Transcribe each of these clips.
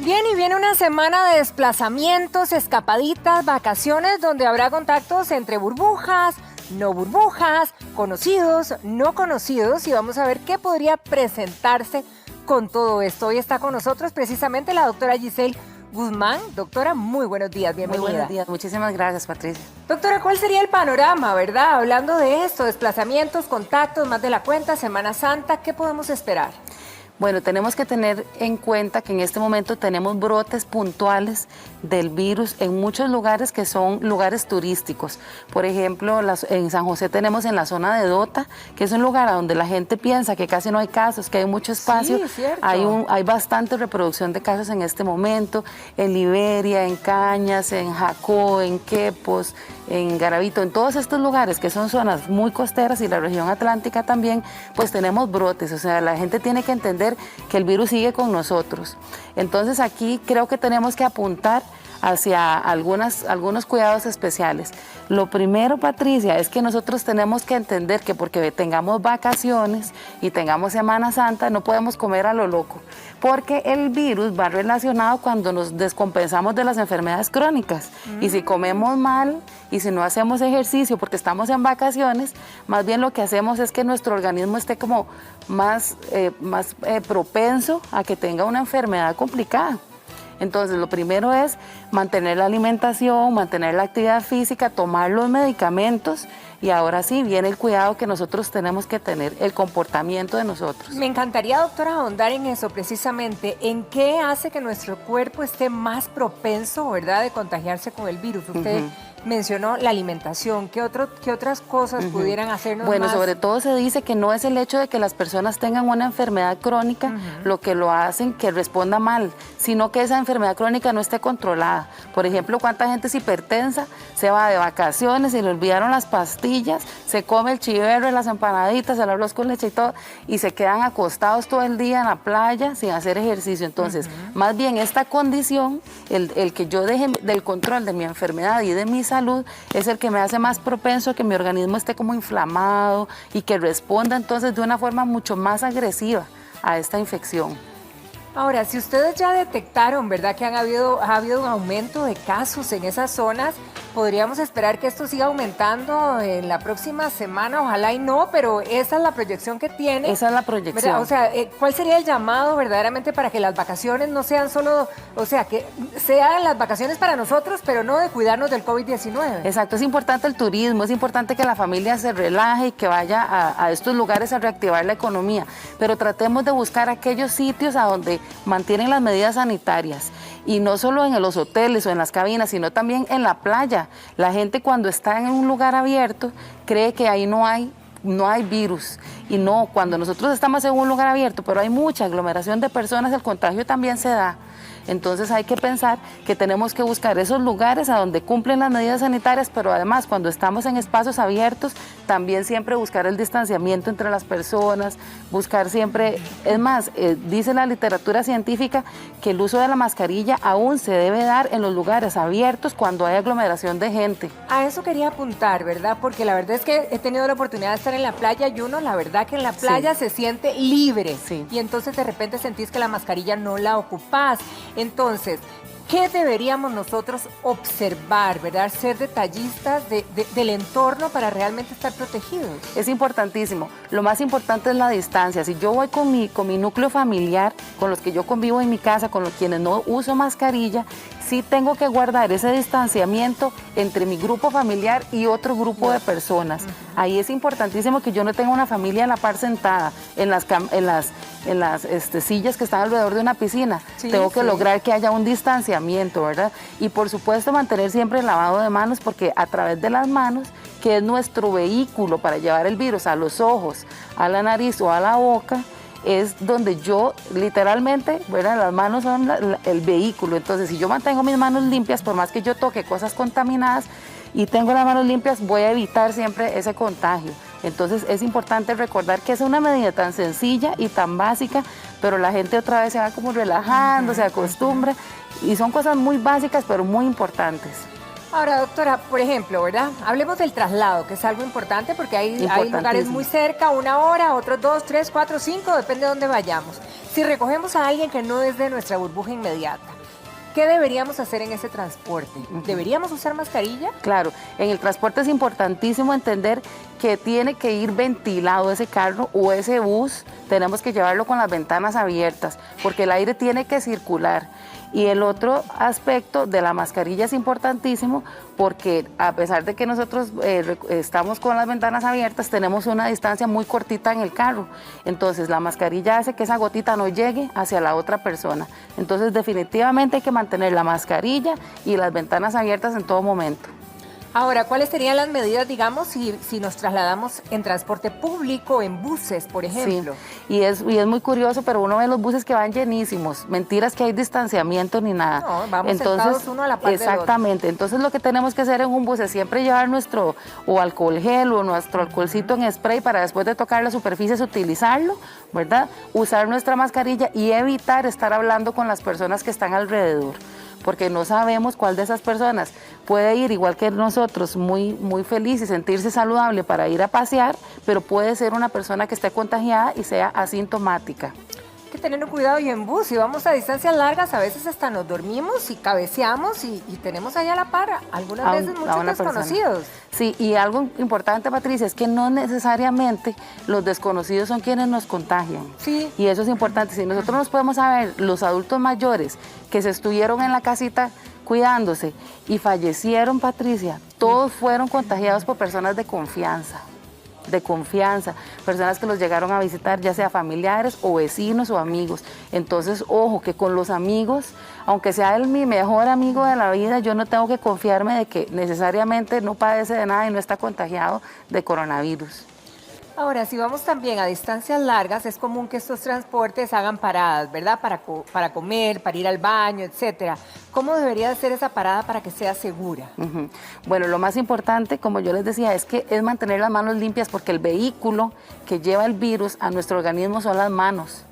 Bien, y viene una semana de desplazamientos, escapaditas, vacaciones, donde habrá contactos entre burbujas, no burbujas, conocidos, no conocidos, y vamos a ver qué podría presentarse con todo esto. Hoy está con nosotros precisamente la doctora Giselle Guzmán. Doctora, muy buenos días, bienvenida. Muy buenos días, muchísimas gracias, Patricia. Doctora, ¿cuál sería el panorama, verdad? Hablando de esto, desplazamientos, contactos, más de la cuenta, Semana Santa, ¿qué podemos esperar? Bueno, tenemos que tener en cuenta que en este momento tenemos brotes puntuales del virus en muchos lugares que son lugares turísticos. Por ejemplo, en San José tenemos en la zona de Dota, que es un lugar a donde la gente piensa que casi no hay casos, que hay mucho espacio. Sí, es cierto. Hay bastante reproducción de casos en este momento. En Liberia, en Cañas, en Jacó, en Quepos, en Garavito, en todos estos lugares que son zonas muy costeras y la región atlántica también, pues tenemos brotes. O sea, la gente tiene que entender que el virus sigue con nosotros. Entonces aquí creo que tenemos que apuntar hacia algunos cuidados especiales. Lo primero, Patricia, es que nosotros tenemos que entender que porque tengamos vacaciones y tengamos Semana Santa, no podemos comer a lo loco, porque el virus va relacionado cuando nos descompensamos de las enfermedades crónicas. Y si comemos mal y si no hacemos ejercicio porque estamos en vacaciones, más bien lo que hacemos es que nuestro organismo esté como más propenso a que tenga una enfermedad complicada. Entonces, lo primero es mantener la alimentación, mantener la actividad física, tomar los medicamentos y ahora sí viene el cuidado que nosotros tenemos que tener, el comportamiento de nosotros. Me encantaría, doctora, ahondar en eso precisamente, en qué hace que nuestro cuerpo esté más propenso, ¿verdad?, de contagiarse con el virus. Usted mencionó la alimentación. ¿Qué otras cosas pudieran hacernos Bueno, más? sobre todo se dice que no es el hecho de que las personas tengan una enfermedad crónica lo que lo hacen que responda mal, sino que esa enfermedad crónica no esté controlada. Por ejemplo, ¿cuánta gente es hipertensa? Se va de vacaciones y le olvidaron las pastillas, se come el chiverro, las empanaditas, el arroz con leche y todo, y se quedan acostados todo el día en la playa sin hacer ejercicio. Entonces, más bien esta condición, el que yo deje del control de mi enfermedad y de mi salud, es el que me hace más propenso a que mi organismo esté como inflamado y que responda entonces de una forma mucho más agresiva a esta infección. Ahora, si ustedes ya detectaron, ¿verdad?, que ha habido un aumento de casos en esas zonas, podríamos esperar que esto siga aumentando en la próxima semana, ojalá y no, pero esa es la proyección que tiene. Esa es la proyección. ¿Verdad? O sea, ¿cuál sería el llamado verdaderamente para que las vacaciones no sean solo, o sea, que sean las vacaciones para nosotros, pero no de cuidarnos del COVID-19? Exacto, es importante el turismo, es importante que la familia se relaje y que vaya a estos lugares a reactivar la economía, pero tratemos de buscar aquellos sitios a donde mantienen las medidas sanitarias y no solo en los hoteles o en las cabinas, sino también en la playa. La gente cuando está en un lugar abierto cree que ahí no hay virus, y no, cuando nosotros estamos en un lugar abierto pero hay mucha aglomeración de personas, el contagio también se da. Entonces hay que pensar que tenemos que buscar esos lugares a donde cumplen las medidas sanitarias, pero además cuando estamos en espacios abiertos, también siempre buscar el distanciamiento entre las personas, buscar siempre, es más, dice la literatura científica que el uso de la mascarilla aún se debe dar en los lugares abiertos cuando hay aglomeración de gente. A eso quería apuntar, ¿verdad? Porque la verdad es que he tenido la oportunidad de estar en la playa y uno, la verdad que en la playa se siente libre. Sí. Y entonces de repente sentís que la mascarilla no la ocupás. Entonces, ¿qué deberíamos nosotros observar, verdad? Ser detallistas del entorno para realmente estar protegidos. Es importantísimo. Lo más importante es la distancia. Si yo voy con mi núcleo familiar, con los que yo convivo en mi casa, con los quienes no uso mascarilla, sí tengo que guardar ese distanciamiento entre mi grupo familiar y otro grupo de personas. Ahí es importantísimo que yo no tenga una familia a la par sentada en las sillas que están alrededor de una piscina. Tengo que lograr que haya un distanciamiento, ¿verdad? Y por supuesto mantener siempre el lavado de manos, porque a través de las manos, que es nuestro vehículo para llevar el virus a los ojos, a la nariz o a la boca, es donde yo literalmente, ¿verdad?, las manos son el vehículo. Entonces, si yo mantengo mis manos limpias, por más que yo toque cosas contaminadas y tengo las manos limpias, voy a evitar siempre ese contagio. Entonces, es importante recordar que es una medida tan sencilla y tan básica, pero la gente otra vez se va como relajando, se acostumbra, y son cosas muy básicas, pero muy importantes. Ahora, doctora, por ejemplo, ¿verdad? Hablemos del traslado, que es algo importante porque hay lugares muy cerca, 1 hora, otros 2, 3, 4, 5, depende de dónde vayamos. Si recogemos a alguien que no es de nuestra burbuja inmediata, ¿qué deberíamos hacer en ese transporte? ¿Deberíamos usar mascarilla? Claro, en el transporte es importantísimo entender que tiene que ir ventilado ese carro o ese bus, tenemos que llevarlo con las ventanas abiertas, porque el aire tiene que circular. Y el otro aspecto de la mascarilla es importantísimo porque a pesar de que nosotros estamos con las ventanas abiertas, tenemos una distancia muy cortita en el carro. Entonces la mascarilla hace que esa gotita no llegue hacia la otra persona. Entonces definitivamente hay que mantener la mascarilla y las ventanas abiertas en todo momento. Ahora, ¿cuáles serían las medidas, digamos, si nos trasladamos en transporte público, en buses, por ejemplo? Sí, y es muy curioso, pero uno ve los buses que van llenísimos. Mentiras que hay distanciamiento ni nada. No, vamos sentados uno a la par del otro. Exactamente. Entonces lo que tenemos que hacer en un bus es siempre llevar nuestro o alcohol gel o nuestro alcoholcito en spray para después de tocar las superficies utilizarlo, ¿verdad? Usar nuestra mascarilla y evitar estar hablando con las personas que están alrededor, porque no sabemos cuál de esas personas puede ir igual que nosotros muy feliz y sentirse saludable para ir a pasear, pero puede ser una persona que esté contagiada y sea asintomática. Hay que tener cuidado y en bus, si vamos a distancias largas, a veces hasta nos dormimos y cabeceamos y tenemos allá la par, algunas veces muchos desconocidos. Sí, y algo importante, Patricia, es que no necesariamente los desconocidos son quienes nos contagian. Sí. Y eso es importante. Si nosotros nos podemos saber, los adultos mayores que se estuvieron en la casita cuidándose y fallecieron, Patricia, todos fueron contagiados por personas de confianza, personas que los llegaron a visitar, ya sea familiares o vecinos o amigos. Entonces, ojo, que con los amigos, aunque sea mi mejor amigo de la vida, yo no tengo que confiarme de que necesariamente no padece de nada y no está contagiado de coronavirus. Ahora, si vamos también a distancias largas, es común que estos transportes hagan paradas, ¿verdad? Para comer, para ir al baño, etcétera. ¿Cómo debería ser esa parada para que sea segura? Bueno, lo más importante, como yo les decía, es mantener las manos limpias porque el vehículo que lleva el virus a nuestro organismo son las manos,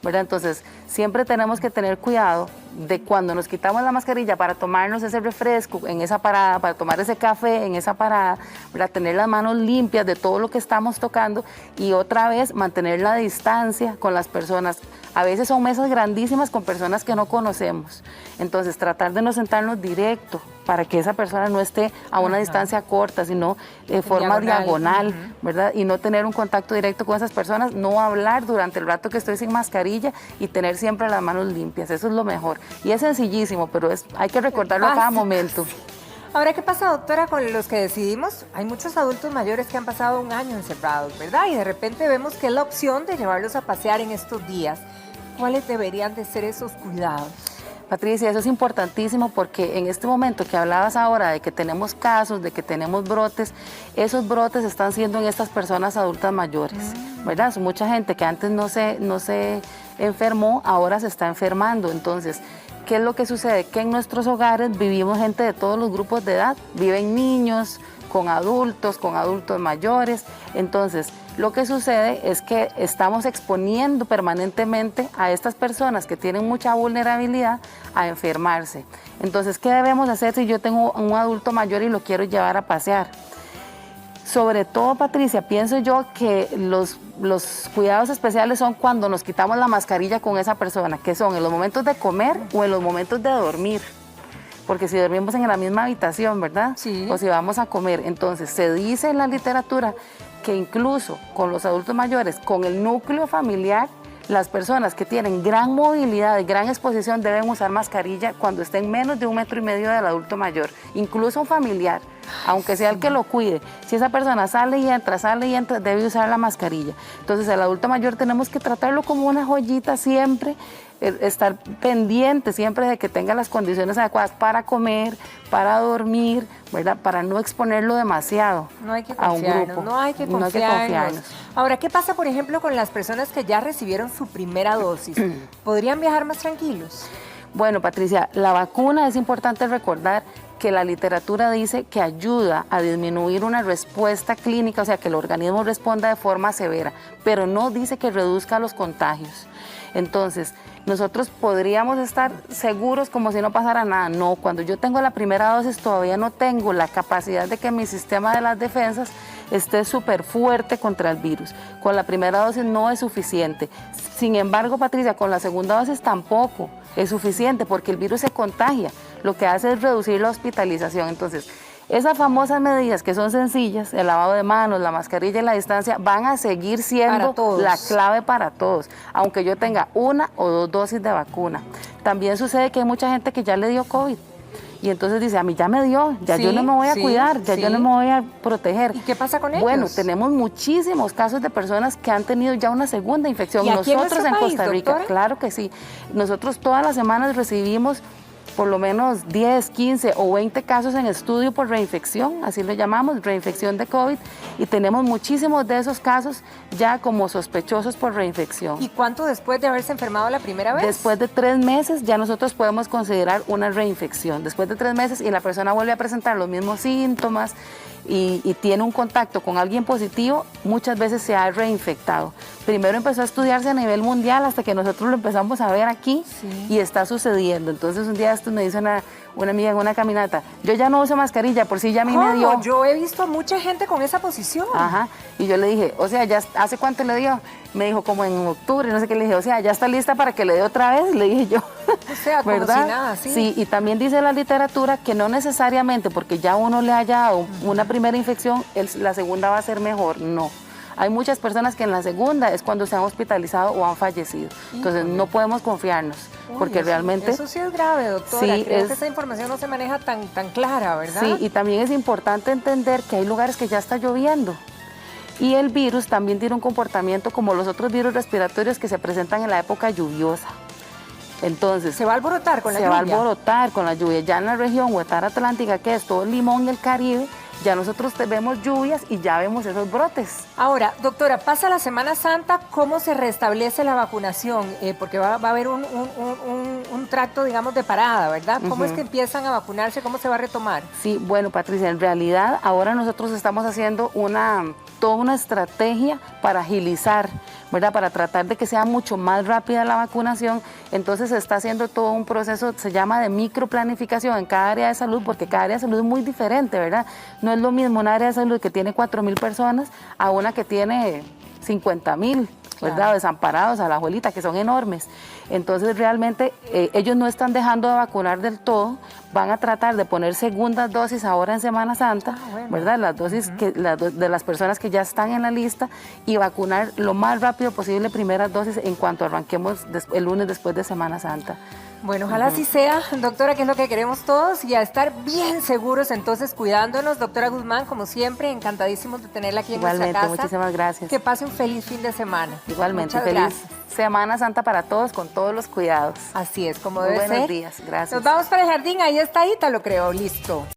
¿verdad? Entonces, siempre tenemos que tener cuidado de cuando nos quitamos la mascarilla para tomarnos ese refresco en esa parada, para tomar ese café en esa parada, para tener las manos limpias de todo lo que estamos tocando y otra vez mantener la distancia con las personas. A veces son mesas grandísimas con personas que no conocemos. Entonces, tratar de no sentarnos directo para que esa persona no esté a una distancia corta, sino de forma diagonal, ¿verdad? Y no tener un contacto directo con esas personas, no hablar durante el rato que estoy sin mascarilla y tener siempre las manos limpias. Eso es lo mejor. Y es sencillísimo, pero hay que recordarlo a cada momento. Ahora, ¿qué pasa, doctora, con los que decidimos? Hay muchos adultos mayores que han pasado un año encerrados, ¿verdad? Y de repente vemos que es la opción de llevarlos a pasear en estos días. ¿Cuáles deberían de ser esos cuidados? Patricia, eso es importantísimo porque en este momento que hablabas ahora de que tenemos casos, de que tenemos brotes, esos brotes están siendo en estas personas adultas mayores, ¿verdad? Mucha gente que antes no se enfermó, ahora se está enfermando. Entonces, ¿qué es lo que sucede? Que en nuestros hogares vivimos gente de todos los grupos de edad, viven niños, con adultos mayores. Entonces, lo que sucede es que estamos exponiendo permanentemente a estas personas que tienen mucha vulnerabilidad a enfermarse. Entonces, ¿qué debemos hacer si yo tengo un adulto mayor y lo quiero llevar a pasear? Sobre todo, Patricia, pienso yo que los cuidados especiales son cuando nos quitamos la mascarilla con esa persona, que son en los momentos de comer o en los momentos de dormir. Porque si dormimos en la misma habitación, ¿verdad? Sí. O si vamos a comer. Entonces, se dice en la literatura que incluso con los adultos mayores, con el núcleo familiar, las personas que tienen gran movilidad y gran exposición deben usar mascarilla cuando estén menos de 1,5 metros del adulto mayor, incluso un familiar, aunque sea el que lo cuide. Si esa persona sale y entra, debe usar la mascarilla. Entonces, el adulto mayor tenemos que tratarlo como una joyita siempre, estar pendiente siempre de que tenga las condiciones adecuadas para comer, para dormir, ¿verdad? Para no exponerlo demasiado a un grupo. No hay que confiarnos. Ahora, ¿qué pasa, por ejemplo, con las personas que ya recibieron su primera dosis? ¿Podrían viajar más tranquilos? Bueno, Patricia, la vacuna es importante recordar que la literatura dice que ayuda a disminuir una respuesta clínica, o sea, que el organismo responda de forma severa, pero no dice que reduzca los contagios. Entonces, nosotros podríamos estar seguros como si no pasara nada. No, cuando yo tengo la primera dosis todavía no tengo la capacidad de que mi sistema de las defensas esté súper fuerte contra el virus. Con la primera dosis no es suficiente. Sin embargo, Patricia, con la segunda dosis tampoco es suficiente porque el virus se contagia. Lo que hace es reducir la hospitalización. Entonces, esas famosas medidas que son sencillas, el lavado de manos, la mascarilla y la distancia, van a seguir siendo la clave para todos, aunque yo tenga 1 o 2 dosis de vacuna. También sucede que hay mucha gente que ya le dio COVID y entonces dice, a mí ya me dio, ya yo no me voy a cuidar, ya yo no me voy a proteger. ¿Y qué pasa con ellos? Bueno, tenemos muchísimos casos de personas que han tenido ya una segunda infección. ¿Y aquí nosotros en país, Costa Rica, doctora? claro que sí. Nosotros todas las semanas recibimos por lo menos 10, 15 o 20 casos en estudio por reinfección, así lo llamamos, reinfección de COVID, y tenemos muchísimos de esos casos ya como sospechosos por reinfección. ¿Y cuánto después de haberse enfermado la primera vez? Después de 3 meses ya nosotros podemos considerar una reinfección. Después de 3 meses y la persona vuelve a presentar los mismos síntomas y tiene un contacto con alguien positivo, muchas veces se ha reinfectado. Primero empezó a estudiarse a nivel mundial hasta que nosotros lo empezamos a ver aquí y está sucediendo. Entonces un día esto me dice una amiga en una caminata, yo ya no uso mascarilla, por si ya a mí me dio. Yo he visto a mucha gente con esa posición. Ajá, y yo le dije, o sea, ya ¿hace cuánto le dio? Me dijo como en octubre, no sé qué, le dije, o sea, ya está lista para que le dé otra vez, le dije yo. O sea, como ¿verdad? si nada, sí. Sí, y también dice la literatura que no necesariamente porque ya uno le haya dado una primera infección, la segunda va a ser mejor, no. Hay muchas personas que en la segunda es cuando se han hospitalizado o han fallecido. Entonces no podemos confiarnos, porque realmente... Eso sí es grave, doctora. Sí, Creo que esa información no se maneja tan clara, ¿verdad? Sí, y también es importante entender que hay lugares que ya está lloviendo. Y el virus también tiene un comportamiento como los otros virus respiratorios que se presentan en la época lluviosa. Entonces, se va a alborotar con la lluvia. Se va a alborotar con la lluvia. Ya en la región Huetar Atlántica, que es todo el Limón y el Caribe, ya nosotros vemos lluvias y ya vemos esos brotes. Ahora, doctora, pasa la Semana Santa, ¿cómo se restablece la vacunación? Porque va a haber un tracto, digamos, de parada, ¿verdad? ¿Cómo es que empiezan a vacunarse? ¿Cómo se va a retomar? Sí, bueno, Patricia, en realidad ahora nosotros estamos haciendo toda una estrategia para agilizar, ¿verdad? Para tratar de que sea mucho más rápida la vacunación. Entonces se está haciendo todo un proceso, se llama de microplanificación en cada área de salud, porque cada área de salud es muy diferente, ¿verdad? No es lo mismo un área de salud que tiene 4,000 personas a una que tiene 50,000, ¿verdad? Claro. Desamparados, a la abuelita, que son enormes. Entonces realmente ellos no están dejando de vacunar del todo, van a tratar de poner segundas dosis ahora en Semana Santa, ¿verdad? Las dosis de las personas que ya están en la lista, y vacunar lo más rápido posible primeras dosis en cuanto arranquemos el lunes después de Semana Santa. Bueno, ojalá así sea, doctora, que es lo que queremos todos, y a estar bien seguros, entonces cuidándonos. Doctora Guzmán, como siempre, encantadísimos de tenerla aquí en nuestra casa. Muchísimas gracias. Que pase un feliz fin de semana. Igualmente, muchas feliz gracias. Semana Santa para todos, con todos los cuidados. Así es, como debe ser. Buenos días, gracias. Nos vamos para el jardín, ahí está Ítalo, creo, listo.